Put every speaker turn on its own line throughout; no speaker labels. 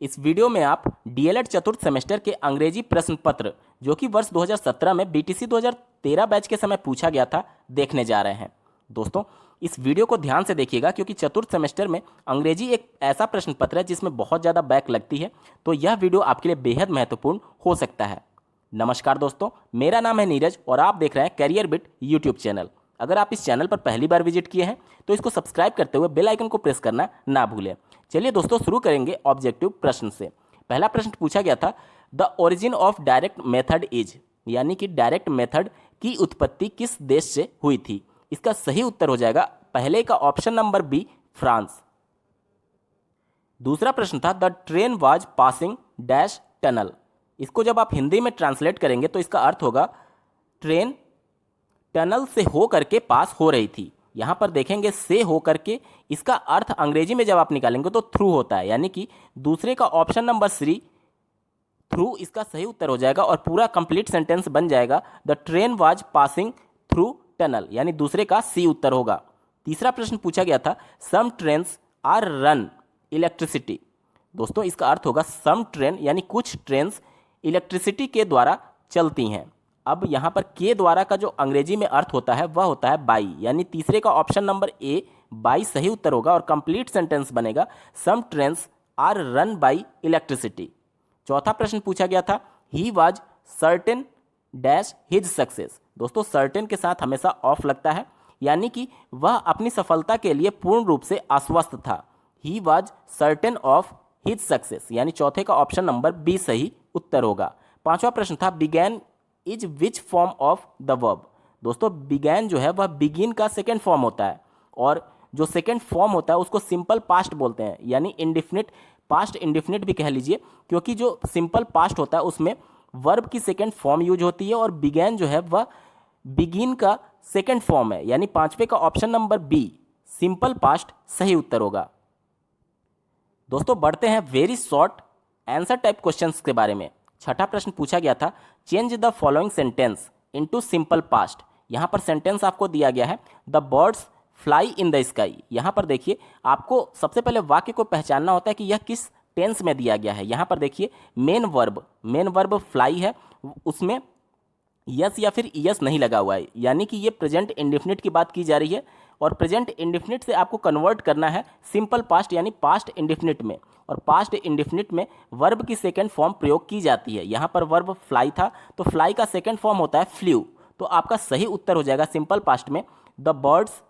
इस वीडियो में आप डीएलएड चतुर्थ सेमेस्टर के अंग्रेजी प्रश्न पत्र जो कि वर्ष 2017 में बीटीसी 2013 बैच के समय पूछा गया था देखने जा रहे हैं। दोस्तों, इस वीडियो को ध्यान से देखिएगा क्योंकि चतुर्थ सेमेस्टर में अंग्रेजी एक ऐसा प्रश्न पत्र है जिसमें बहुत ज़्यादा बैक लगती है, तो यह वीडियो आपके लिए बेहद महत्वपूर्ण हो सकता है। नमस्कार दोस्तों, मेरा नाम है नीरज और आप देख रहे हैं करियर बिट यूट्यूब चैनल। अगर आप इस चैनल पर पहली बार विजिट किए हैं तो इसको सब्सक्राइब करते हुए बेल आइकन को प्रेस करना ना भूलें। चलिए दोस्तों, शुरू करेंगे ऑब्जेक्टिव प्रश्न से। पहला प्रश्न पूछा गया था, the origin of direct method is, यानी कि डायरेक्ट मेथड की उत्पत्ति किस देश से हुई थी। इसका सही उत्तर हो जाएगा पहले का ऑप्शन नंबर बी, फ्रांस। दूसरा प्रश्न था, the train was passing dash tunnel. इसको जब आप हिंदी में ट्रांसलेट करेंगे तो इसका अर्थ होगा ट्रेन टनल से हो करके पास हो रही थी। यहाँ पर देखेंगे से हो करके, इसका अर्थ अंग्रेजी में जब आप निकालेंगे तो थ्रू होता है, यानी कि दूसरे का ऑप्शन नंबर सी, थ्रू, इसका सही उत्तर हो जाएगा और पूरा कंप्लीट सेंटेंस बन जाएगा the train was passing through tunnel, यानी दूसरे का सी उत्तर होगा। तीसरा प्रश्न पूछा गया था, सम ट्रेन्स आर रन इलेक्ट्रिसिटी। दोस्तों, इसका अर्थ होगा सम ट्रेन, यानी कुछ ट्रेन्स इलेक्ट्रिसिटी के द्वारा चलती हैं। अब यहाँ पर के द्वारा का जो अंग्रेजी में अर्थ होता है वह होता है बाई, यानी तीसरे का ऑप्शन नंबर ए, बाई, सही उत्तर होगा और कंप्लीट सेंटेंस बनेगा some trains are run by electricity. चौथा प्रश्न पूछा गया था, he was certain dash his success. दोस्तों, सर्टेन के साथ हमेशा ऑफ लगता है, यानी कि वह अपनी सफलता के लिए पूर्ण रूप से आश्वस्त था। He was certain of his success, यानी चौथे का ऑप्शन नंबर बी सही उत्तर होगा। पांचवा प्रश्न था, began is which form of the verb. दोस्तों, बिगैन जो है वह बिगिन का सेकेंड फॉर्म होता है और जो सेकेंड फॉर्म होता है उसको सिंपल पास्ट बोलते हैं, यानी इंडिफिनिट, पास्ट इंडिफिनिट भी कह लीजिए, क्योंकि जो सिंपल पास्ट होता है उसमें वर्ब की सेकेंड फॉर्म यूज होती है और बिगैन जो है वह बिगिन का सेकेंड फॉर्म है, यानी पांचवे का option number B, simple past, सही उत्तर होगा। दोस्तों, बढ़ते हैं very short answer type questions के बारे में। छठा प्रश्न पूछा गया था, change the following sentence into simple past. यहाँ पर सेंटेंस आपको दिया गया है, the birds fly in the sky. यहाँ पर देखिए, आपको सबसे पहले वाक्य को पहचानना होता है कि यह किस टेंस में दिया गया है। यहाँ पर देखिए, मेन वर्ब फ्लाई है, उसमें यस या फिर यस नहीं लगा हुआ है, यानी कि ये प्रेजेंट इंडिफिनिट की बात की जा रही है और प्रेजेंट इंडिफिनिट से आपको कन्वर्ट करना है सिंपल पास्ट यानी पास्ट इंडिफिनिट में, और पास्ट इंडिफिनिट में वर्ब की सेकेंड फॉर्म प्रयोग की जाती है। यहाँ पर वर्ब फ्लाई था तो फ्लाई का सेकेंड फॉर्म होता है फ्ल्यू, तो आपका सही उत्तर हो जाएगा सिंपल पास्ट में the birds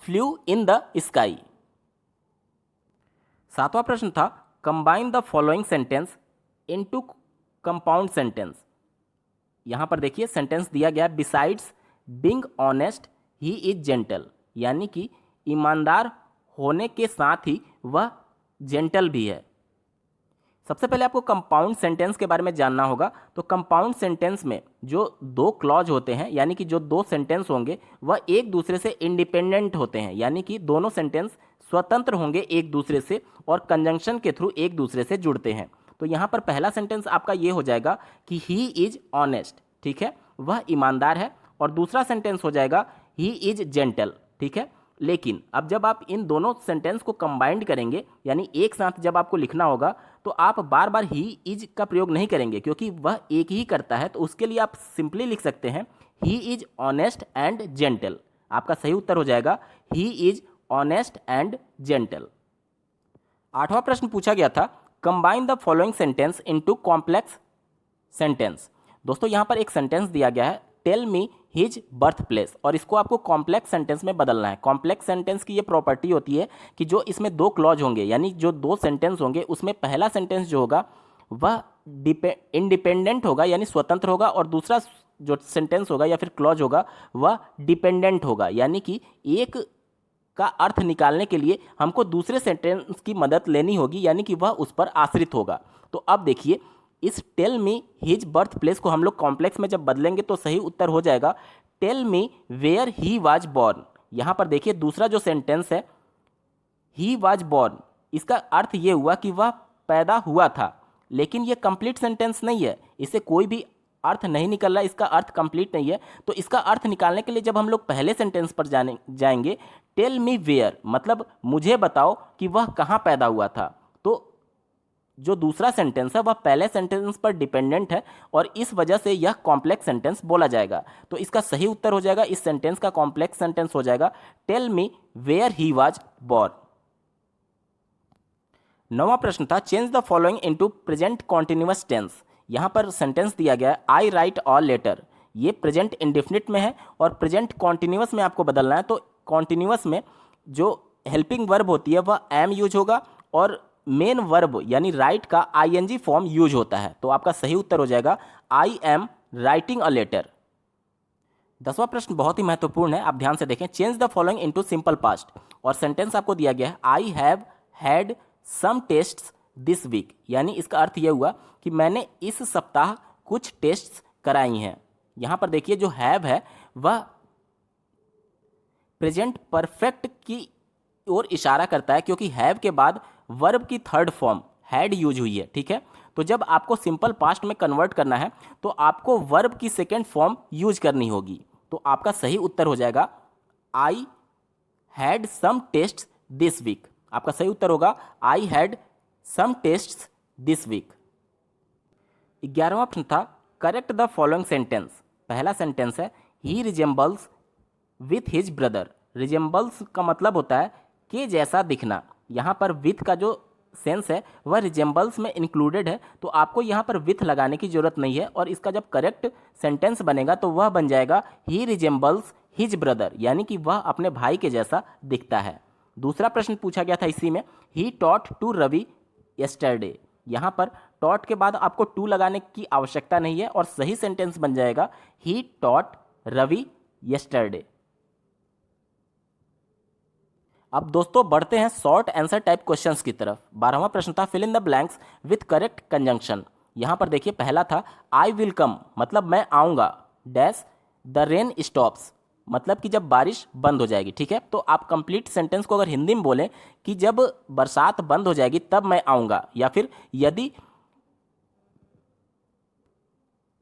flew in the sky. सातवां प्रश्न था, combine the following sentence into compound sentence. यहाँ पर देखिए सेंटेंस दिया गया, besides being honest he is gentle, यानी कि ईमानदार होने के साथ ही वह जेंटल भी है। सबसे पहले आपको कंपाउंड सेंटेंस के बारे में जानना होगा। तो कंपाउंड सेंटेंस में जो दो क्लॉज होते हैं, यानी कि जो दो सेंटेंस होंगे वह एक दूसरे से इंडिपेंडेंट होते हैं, यानी कि दोनों सेंटेंस स्वतंत्र होंगे एक दूसरे से और कंजंक्शन के थ्रू एक दूसरे से जुड़ते हैं। तो यहाँ पर पहला सेंटेंस आपका ये हो जाएगा कि ही इज ऑनेस्ट, ठीक है, वह ईमानदार है, और दूसरा सेंटेंस हो जाएगा ही इज जेंटल, ठीक है। लेकिन अब जब आप इन दोनों सेंटेंस को कंबाइंड करेंगे, यानी एक साथ जब आपको लिखना होगा, तो आप बार बार ही इज का प्रयोग नहीं करेंगे क्योंकि वह एक ही करता है। तो उसके लिए आप सिंपली लिख सकते हैं he is honest and gentle. आपका सही उत्तर हो जाएगा he is honest and gentle. आठवां प्रश्न पूछा गया था, combine the following sentence into complex sentence. दोस्तों, यहाँ पर एक सेंटेंस दिया गया है, tell me his birth place, और इसको आपको कॉम्प्लेक्स सेंटेंस में बदलना है। कॉम्प्लेक्स सेंटेंस की ये प्रॉपर्टी होती है कि जो इसमें दो क्लॉज होंगे, यानी जो दो सेंटेंस होंगे उसमें पहला सेंटेंस जो होगा वह इंडिपेंडेंट होगा, यानी स्वतंत्र होगा, और दूसरा जो सेंटेंस होगा या फिर क्लॉज होगा वह डिपेंडेंट होगा, यानी कि एक का अर्थ निकालने के लिए हमको दूसरे सेंटेंस की मदद लेनी होगी, यानी कि वह उस पर आश्रित होगा। तो अब देखिए, इस tell me his birth place को हम लोग कॉम्प्लेक्स में जब बदलेंगे तो सही उत्तर हो जाएगा tell me where he was born. यहाँ पर देखिए दूसरा जो सेंटेंस है ही वाज बॉर्न, इसका अर्थ ये हुआ कि वह पैदा हुआ था, लेकिन ये कंप्लीट सेंटेंस नहीं है, इससे कोई भी अर्थ नहीं निकल रहा, इसका अर्थ कंप्लीट नहीं है। तो इसका अर्थ निकालने के लिए जब हम लोग पहले सेंटेंस पर जाएंगे, टेल मी वेयर, मतलब मुझे बताओ कि वह कहाँ पैदा हुआ था। तो जो दूसरा सेंटेंस है वह पहले सेंटेंस पर डिपेंडेंट है और इस वजह से यह कॉम्प्लेक्स सेंटेंस बोला जाएगा। तो इसका सही उत्तर हो जाएगा, इस सेंटेंस का कॉम्प्लेक्स सेंटेंस हो जाएगा tell me where he was born. 9वां प्रश्न था change the following into present continuous tense. यहां पर सेंटेंस दिया गया है आई राइट ऑल लेटर, ये प्रेजेंट इंडेफिनिट में है और प्रेजेंट कॉन्टिन्यूअस में आपको बदलना है। तो कॉन्टिन्यूअस में जो हेल्पिंग वर्ब होती है वह एम यूज होगा और मेन वर्ब यानी राइट का आईएनजी फॉर्म यूज होता है। तो आपका सही उत्तर हो जाएगा I am writing a letter. 10वां प्रश्न बहुत ही महत्वपूर्ण है, आप ध्यान से देखें। Change the following into simple past और सेंटेंस आपको दिया गया है I have had some tests this week, यानी इसका अर्थ यह हुआ कि मैंने इस सप्ताह कुछ टेस्ट्स कराई हैं। यहां पर देखिए जो हैव है वह प्रेजेंट परफेक्ट की ओर इशारा करता है क्योंकि हैव के बाद वर्ब की थर्ड फॉर्म हैड यूज हुई है, ठीक है। तो जब आपको सिंपल पास्ट में कन्वर्ट करना है तो आपको वर्ब की सेकेंड फॉर्म यूज करनी होगी। तो आपका सही उत्तर हो जाएगा I had some tests this week. आपका सही उत्तर होगा I had some tests this week. 11वां प्रश्न था करेक्ट द फॉलोइंग सेंटेंस। पहला सेंटेंस है he resembles with his brother. Resembles का मतलब होता है के जैसा दिखना। यहाँ पर विथ का जो सेंस है वह रिजेंबल्स में इंक्लूडेड है, तो आपको यहाँ पर विथ लगाने की जरूरत नहीं है और इसका जब करेक्ट सेंटेंस बनेगा तो वह बन जाएगा ही रिजेंबल्स हिज ब्रदर, यानी कि वह अपने भाई के जैसा दिखता है। दूसरा प्रश्न पूछा गया था इसी में ही टॉट टू रवि यस्टरडे। यहाँ पर टॉट के बाद आपको टू लगाने की आवश्यकता नहीं है और सही सेंटेंस बन जाएगा ही टॉट रवि यस्टरडे। अब दोस्तों बढ़ते हैं शॉर्ट आंसर टाइप क्वेश्चंस की तरफ। 12वां प्रश्न था fill in the blanks with correct conjunction. यहाँ पर देखिए पहला था आई विल कम, मतलब मैं आऊँगा, डैश द रेन स्टॉप्स, मतलब कि जब बारिश बंद हो जाएगी, ठीक है। तो आप कंप्लीट सेंटेंस को अगर हिंदी में बोलें कि जब बरसात बंद हो जाएगी तब मैं आऊँगा, या फिर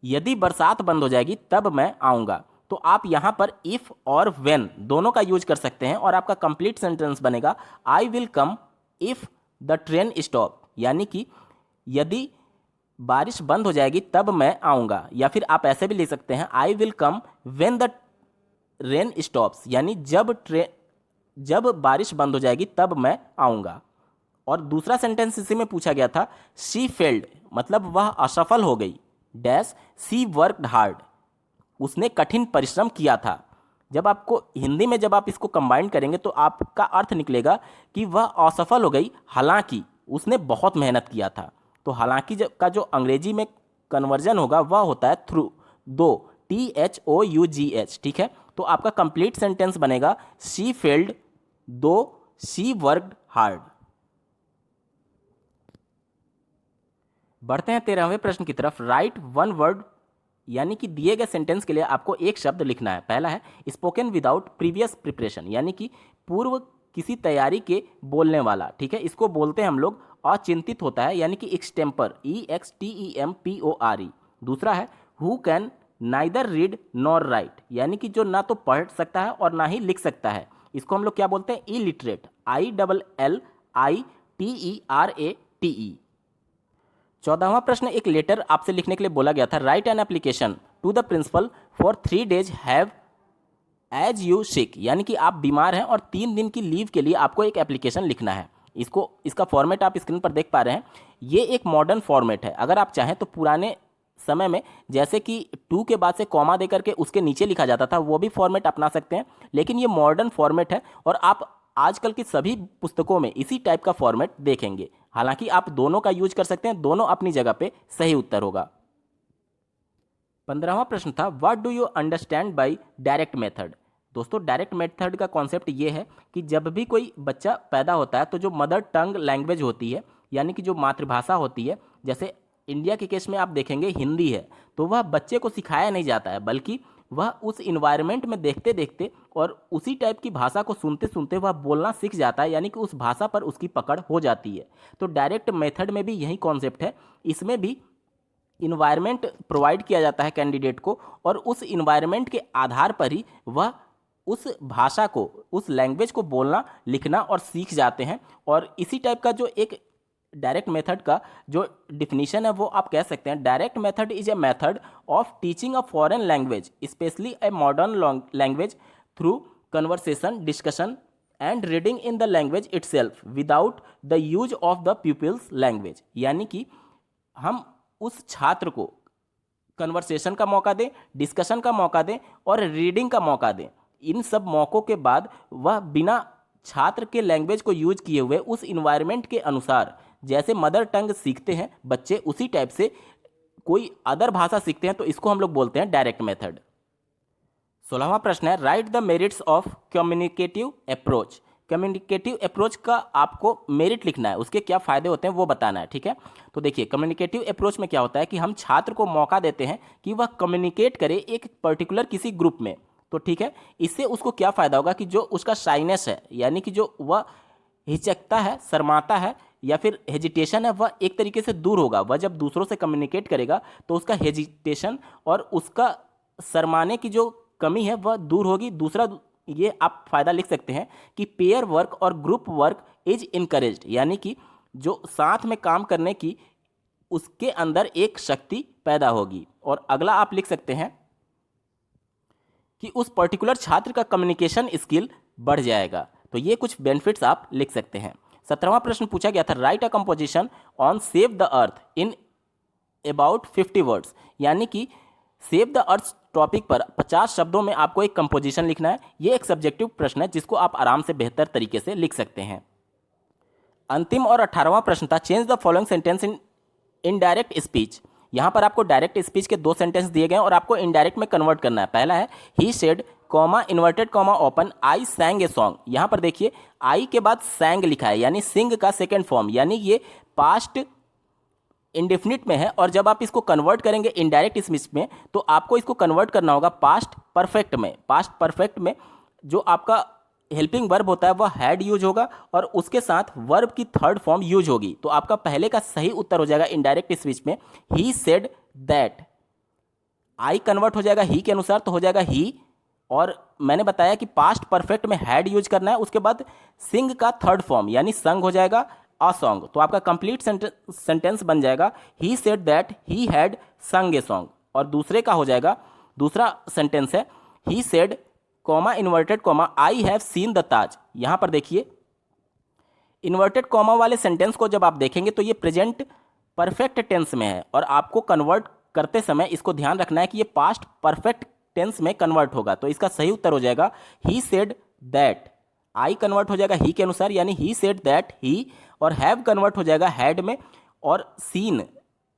यदि बरसात बंद हो जाएगी तब मैं आऊँगा। तो आप यहाँ पर इफ़ और व्हेन दोनों का यूज कर सकते हैं और आपका कंप्लीट सेंटेंस बनेगा I will come if the train stop, यानी कि यदि बारिश बंद हो जाएगी तब मैं आऊँगा। या फिर आप ऐसे भी लिख सकते हैं I will come when the rain stops, यानी जब बारिश बंद हो जाएगी तब मैं आऊँगा। और दूसरा सेंटेंस इसी में पूछा गया था शी फेल्ड, मतलब वह असफल हो गई, डैश शी वर्कड हार्ड, उसने कठिन परिश्रम किया था। जब आपको हिंदी में जब आप इसको कंबाइन करेंगे तो आपका अर्थ निकलेगा कि वह असफल हो गई हालांकि उसने बहुत मेहनत किया था। तो हालांकि का जो अंग्रेजी में कन्वर्जन होगा वह होता है थ्रू, दो, THOUGH, ठीक है। तो आपका कंप्लीट सेंटेंस बनेगा शी फेल्ड दो शी वर्कड हार्ड। बढ़ते हैं 13वें प्रश्न की तरफ। राइट वन वर्ड, यानी कि दिए गए सेंटेंस के लिए आपको एक शब्द लिखना है। पहला है स्पोकन विदाउट प्रीवियस प्रिपरेशन, यानी कि पूर्व किसी तैयारी के बोलने वाला, ठीक है। इसको बोलते हैं हम लोग अचिंतित होता है, यानी कि एक्सटेम्पर, EXTEMPORE। दूसरा है who can neither read nor right, यानी कि जो ना तो पढ़ सकता है और ना ही लिख सकता है, इसको हम लोग क्या बोलते हैं इलिटरेट, ILLITERATE। 14वां प्रश्न एक लेटर आपसे लिखने के लिए बोला गया था। Write an application to the principal for 3 days have as you sick, यानी कि आप बीमार हैं और 3 दिन की लीव के लिए आपको एक एप्लीकेशन लिखना है। इसका फॉर्मेट आप स्क्रीन पर देख पा रहे हैं। ये एक मॉडर्न फॉर्मेट है। अगर आप चाहें तो पुराने समय में जैसे कि टू के बाद से कॉमा दे करके उसके नीचे लिखा जाता था, वो भी फॉर्मेट अपना सकते हैं, लेकिन ये मॉडर्न फॉर्मेट है और आप आजकल की सभी पुस्तकों में इसी टाइप का फॉर्मेट देखेंगे। हालांकि आप दोनों का यूज कर सकते हैं, दोनों अपनी जगह पे सही उत्तर होगा। 15वां प्रश्न था what do you understand by direct method. दोस्तों डायरेक्ट मेथड का कॉन्सेप्ट ये है कि जब भी कोई बच्चा पैदा होता है तो जो मदर टंग लैंग्वेज होती है, यानी कि जो मातृभाषा होती है, जैसे इंडिया के केस में आप देखेंगे हिंदी है, तो वह बच्चे को सिखाया नहीं जाता है, बल्कि वह उस इन्वायरमेंट में देखते देखते और उसी टाइप की भाषा को सुनते सुनते वह बोलना सीख जाता है, यानी कि उस भाषा पर उसकी पकड़ हो जाती है। तो डायरेक्ट मेथड में भी यही कॉन्सेप्ट है। इसमें भी इन्वायरमेंट प्रोवाइड किया जाता है कैंडिडेट को और उस इन्वायरमेंट के आधार पर ही वह उस भाषा को, उस लैंग्वेज को बोलना लिखना और सीख जाते हैं। और इसी टाइप का जो एक डायरेक्ट मेथड का जो डिफिनीशन है वो आप कह सकते हैं, direct method is a method of teaching a foreign language specially a modern language through conversation, discussion and reading in the language itself without the use of the people's language. यानी कि हम उस छात्र को कन्वर्सेशन का मौका दें, discussion का मौका दें और रीडिंग का मौका दें। इन सब मौक़ों के बाद वह बिना छात्र के लैंग्वेज को यूज किए हुए उस इन्वायरमेंट के अनुसार, जैसे मदर टंग सीखते हैं बच्चे उसी टाइप से कोई अदर भाषा सीखते हैं, तो इसको हम लोग बोलते हैं डायरेक्ट मेथड। 16वां प्रश्न है, right the merits of communicative approach. Communicative approach का आपको मेरिट लिखना है, उसके क्या फ़ायदे होते हैं वो बताना है, ठीक है। तो देखिए कम्युनिकेटिव अप्रोच में क्या होता है कि हम छात्र को मौका देते हैं कि वह कम्युनिकेट करे एक पर्टिकुलर किसी ग्रुप में, तो ठीक है। इससे उसको क्या फ़ायदा होगा कि जो उसका शाइनेस है, यानी कि जो वह हिचकता है, शर्माता है या फिर हेजिटेशन है, वह एक तरीके से दूर होगा। वह जब दूसरों से कम्युनिकेट करेगा तो उसका हेजिटेशन और उसका शर्माने की जो कमी है वह दूर होगी। दूसरा ये आप फायदा लिख सकते हैं कि पेयर वर्क और ग्रुप वर्क इज इनकरेज्ड, यानी कि जो साथ में काम करने की उसके अंदर एक शक्ति पैदा होगी। और अगला आप लिख सकते हैं कि उस पर्टिकुलर छात्र का कम्युनिकेशन स्किल बढ़ जाएगा। तो ये कुछ बेनिफिट्स आप लिख सकते हैं। 17वां प्रश्न पूछा गया था, right a composition on save the earth in about 50 words, यानी कि सेव द अर्थ टॉपिक पर 50 शब्दों में आपको एक कंपोजिशन लिखना है। ये एक सब्जेक्टिव प्रश्न है जिसको आप आराम से बेहतर तरीके से लिख सकते हैं। अंतिम और 18वां प्रश्न था, change the following sentence in indirect speech. यहाँ पर आपको डायरेक्ट स्पीच के 2 सेंटेंस दिए गए हैं और आपको इनडायरेक्ट में कन्वर्ट करना है। पहला है he said comma inverted comma open I सैंग a song. यहाँ पर देखिए आई के बाद सैंग लिखा है, यानी सिंग का सेकेंड फॉर्म, यानी ये पास्ट इंडेफिनिट में है। और जब आप इसको कन्वर्ट करेंगे इनडायरेक्ट स्पीच में तो आपको इसको कन्वर्ट करना होगा पास्ट परफेक्ट में। पास्ट परफेक्ट में जो आपका हेल्पिंग वर्ब होता है वह हैड यूज होगा और उसके साथ वर्ब की थर्ड फॉर्म यूज होगी। तो आपका पहले का सही उत्तर हो जाएगा इनडायरेक्ट स्पीच में ही सेड दैट। आई कन्वर्ट हो जाएगा ही के अनुसार तो हो जाएगा ही, और मैंने बताया कि पास्ट परफेक्ट में हैड यूज करना है। उसके बाद सिंग का थर्ड फॉर्म यानी संग हो जाएगा अ सॉन्ग। तो आपका कंप्लीट सेंटेंस बन जाएगा he said that he had संग ए सॉन्ग। और दूसरे का हो जाएगा, दूसरा सेंटेंस है he said comma inverted comma I have seen the Taj. यहाँ पर देखिए इन्वर्टेड कॉमा वाले सेंटेंस को जब आप देखेंगे तो ये प्रेजेंट परफेक्ट टेंस में है और आपको कन्वर्ट करते समय इसको ध्यान रखना है कि ये पास्ट परफेक्ट टेंस में कन्वर्ट होगा। तो इसका सही उत्तर हो जाएगा he said that. I convert हो जाएगा ही के अनुसार यानी ही सेड दैट ही, और हैव कन्वर्ट हो जाएगा हैड में, और सीन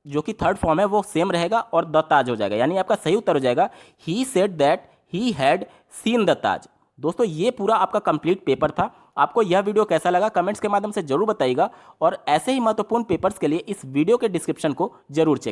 जो कि थर्ड फॉर्म है वो सेम रहेगा और द ताज हो जाएगा। यानी आपका सही उत्तर हो जाएगा he said that he had seen the Taj. दोस्तों ये पूरा आपका कंप्लीट पेपर था। आपको यह वीडियो कैसा लगा कमेंट्स के माध्यम से जरूर बताइएगा और ऐसे ही महत्वपूर्ण पेपर्स के लिए इस वीडियो के डिस्क्रिप्शन को जरूर चेक